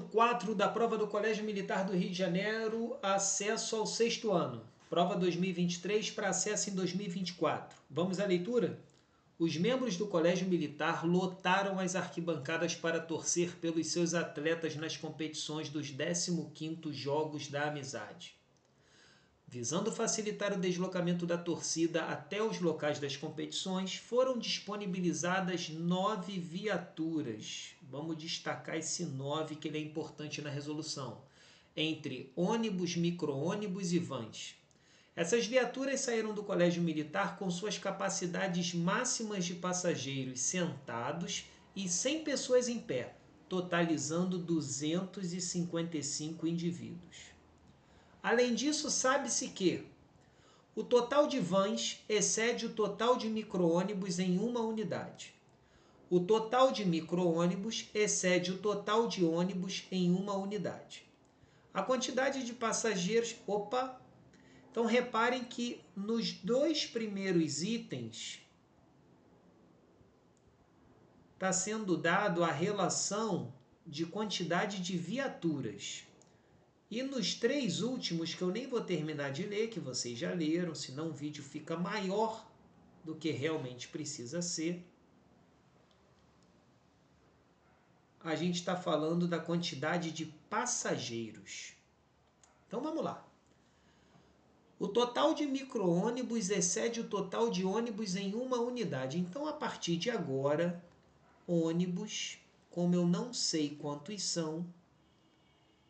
4 da prova do Colégio Militar do Rio de Janeiro, acesso ao 6º ano. Prova 2023 para acesso em 2024. Vamos à leitura? Os membros do Colégio Militar lotaram as arquibancadas para torcer pelos seus atletas nas competições dos 15º Jogos da Amizade. Visando facilitar o deslocamento da torcida até os locais das competições, foram disponibilizadas 9 viaturas. Vamos destacar esse 9, que ele é importante na resolução. Entre ônibus, micro-ônibus e vans. Essas viaturas saíram do Colégio Militar com suas capacidades máximas de passageiros sentados e 100 pessoas em pé, totalizando 255 indivíduos. Além disso, sabe-se que o total de vans excede o total de micro-ônibus em uma unidade. O total de micro-ônibus excede o total de ônibus em uma unidade. A quantidade de passageiros... Então, reparem que nos dois primeiros itens está sendo dado a relação de quantidade de viaturas. E nos 3 últimos, que eu nem vou terminar de ler, que vocês já leram, senão o vídeo fica maior do que realmente precisa ser, a gente está falando da quantidade de passageiros. Então vamos lá. O total de micro-ônibus excede o total de ônibus em uma unidade. Então, a partir de agora, ônibus, como eu não sei quantos são,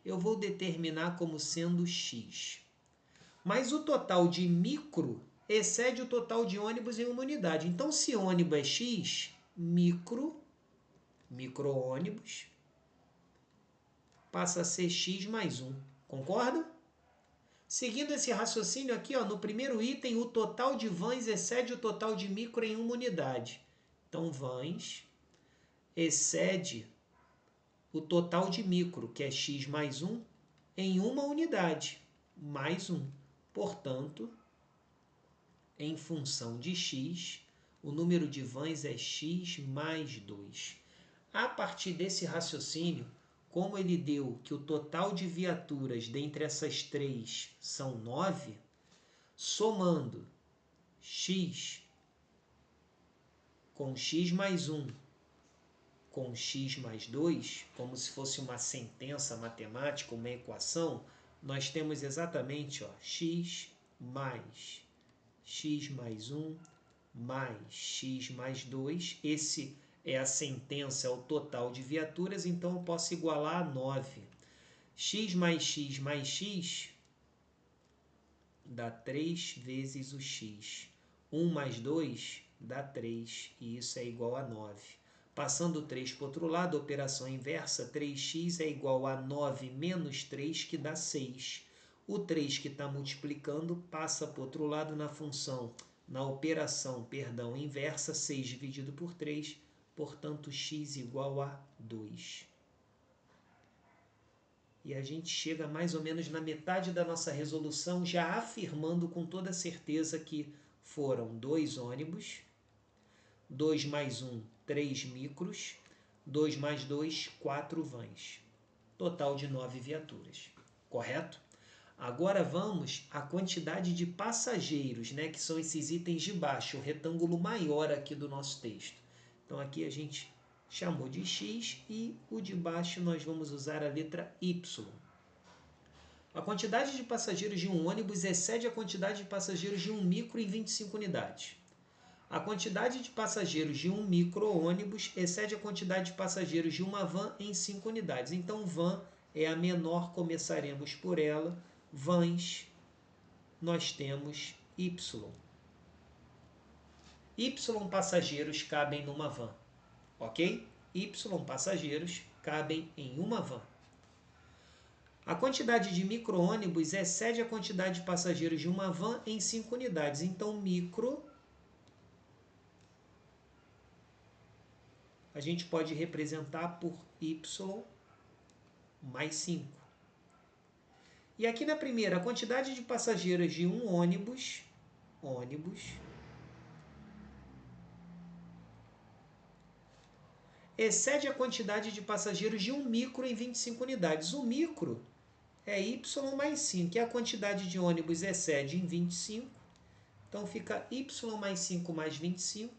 eu vou determinar como sendo X. Mas o total de micro excede o total de ônibus em uma unidade. Então, se ônibus é X, micro-ônibus, passa a ser X mais 1. Concorda? Seguindo esse raciocínio aqui, no primeiro item, o total de vans excede o total de micro em uma unidade. Então, vans excede o total de micro, que é X mais 1, em uma unidade, mais 1. Portanto, em função de X, o número de vans é X mais 2. A partir desse raciocínio, como ele deu que o total de viaturas dentre essas 3 são 9, somando X com X mais 1 com X mais 2, como se fosse uma sentença matemática, uma equação, nós temos exatamente X mais 1 mais X mais 2. Esse é a sentença, é o total de viaturas, então eu posso igualar a 9. X mais X dá 3 vezes o X. 1 mais 2 dá 3, e isso é igual a 9. Passando o 3 para o outro lado, operação inversa, 3x é igual a 9 menos 3, que dá 6. O 3 que está multiplicando passa para o outro lado na função, na operação, inversa, 6 dividido por 3, portanto, x igual a 2. E a gente chega mais ou menos na metade da nossa resolução, já afirmando com toda certeza que foram 2 ônibus, 2 mais 1, 3 micros, 2 mais 2, 4 vans. Total de 9 viaturas. Correto? Agora vamos à quantidade de passageiros, que são esses itens de baixo, o retângulo maior aqui do nosso texto. Então aqui a gente chamou de X e o de baixo nós vamos usar a letra Y. A quantidade de passageiros de um ônibus excede a quantidade de passageiros de um micro em 25 unidades. A quantidade de passageiros de um micro-ônibus excede a quantidade de passageiros de uma van em 5 unidades. Então, van é a menor, começaremos por ela. Vans, nós temos Y. Y passageiros cabem numa van, ok? Y passageiros cabem em uma van. A quantidade de micro-ônibus excede a quantidade de passageiros de uma van em 5 unidades. Então, micro... a gente pode representar por Y mais 5. E aqui na primeira, a quantidade de passageiros de um ônibus, excede a quantidade de passageiros de 1 micro em 25 unidades. O micro é y mais 5, e a quantidade de ônibus excede em 25, então fica y mais 5 mais 25,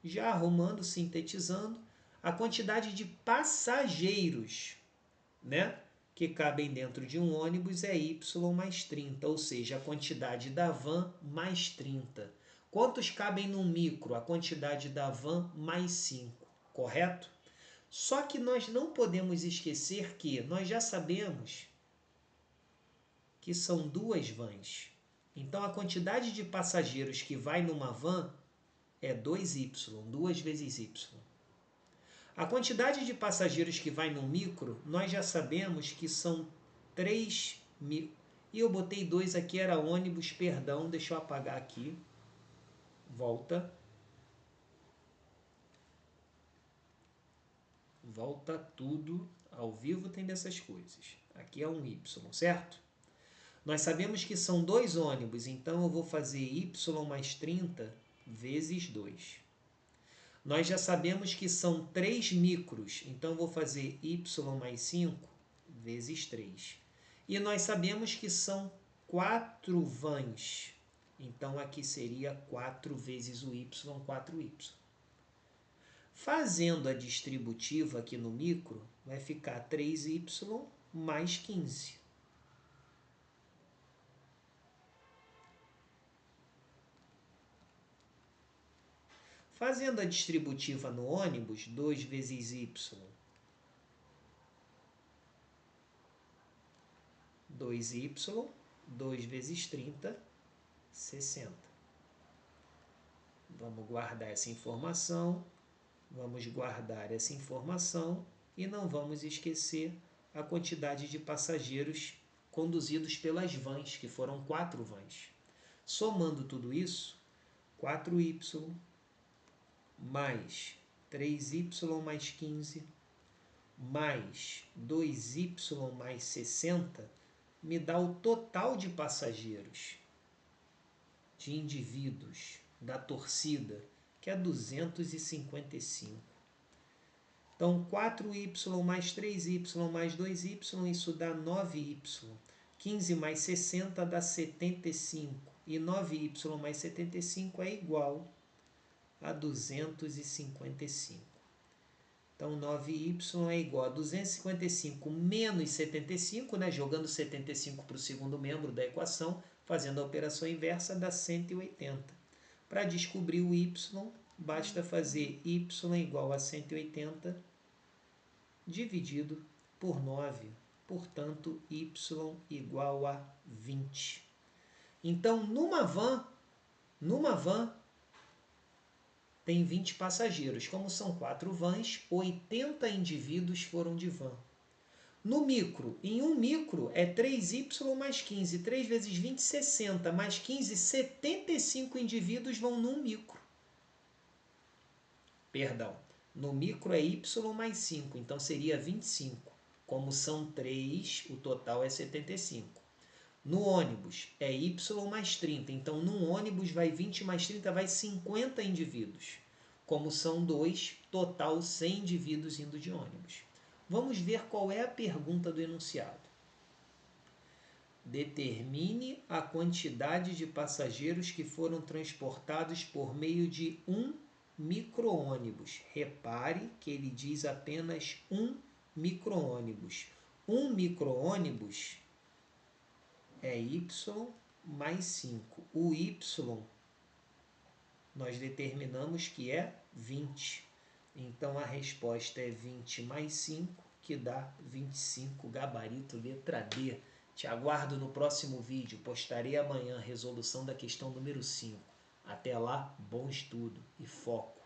já arrumando, sintetizando, a quantidade de passageiros, né, que cabem dentro de um ônibus é y mais 30, ou seja, a quantidade da van mais 30. Quantos cabem num micro? A quantidade da van mais 5, correto? Só que nós não podemos esquecer que nós já sabemos que são duas vans. Então, a quantidade de passageiros que vai numa van é 2y, 2 vezes y. A quantidade de passageiros que vai num micro, nós já sabemos que são 3 mil. E eu botei 2 aqui, era ônibus, perdão, deixa eu apagar aqui. Volta. Volta tudo. Ao vivo tem dessas coisas. Aqui é um y, certo? Nós sabemos que são 2 ônibus, então eu vou fazer y mais 30 vezes 2. Nós já sabemos que são 3 micros, então eu vou fazer y mais 5 vezes 3. E nós sabemos que são 4 vans, então aqui seria 4 vezes o y, 4y. Fazendo a distributiva aqui no micro, vai ficar 3y mais 15. Fazendo a distributiva no ônibus, 2 vezes y, 2y, 2 vezes 30, 60. Vamos guardar essa informação, e não vamos esquecer a quantidade de passageiros conduzidos pelas vans, que foram 4 vans. Somando tudo isso, 4y mais 3y mais 15 mais 2y mais 60 me dá o total de passageiros, de indivíduos, da torcida, que é 255. Então, 4y mais 3y mais 2y, isso dá 9y. 15 mais 60 dá 75. E 9y mais 75 é igual a 255. Então, 9y é igual a 255 menos 75, né? Jogando 75 para o segundo membro da equação, fazendo a operação inversa, dá 180. Para descobrir o y, basta fazer y igual a 180 dividido por 9. Portanto, y igual a 20. Então, numa van tem 20 passageiros. Como são 4 vans, 80 indivíduos foram de van. No micro, em um micro é 3y mais 15. 3 vezes 20, 60. Mais 15, 75 indivíduos vão num micro. Perdão. No micro é y mais 5, então seria 25. Como são 3, o total é 75. No ônibus é y mais 30, então num ônibus vai 20 mais 30, vai 50 indivíduos. Como são 2, total 100 indivíduos indo de ônibus. Vamos ver qual é a pergunta do enunciado. Determine a quantidade de passageiros que foram transportados por meio de um micro-ônibus. Repare que ele diz apenas um micro-ônibus. Um micro-ônibus é y mais 5. O y nós determinamos que é 20. Então, a resposta é 20 mais 5, que dá 25, gabarito letra D. Te aguardo no próximo vídeo. Postarei amanhã a resolução da questão número 5. Até lá, bom estudo e foco.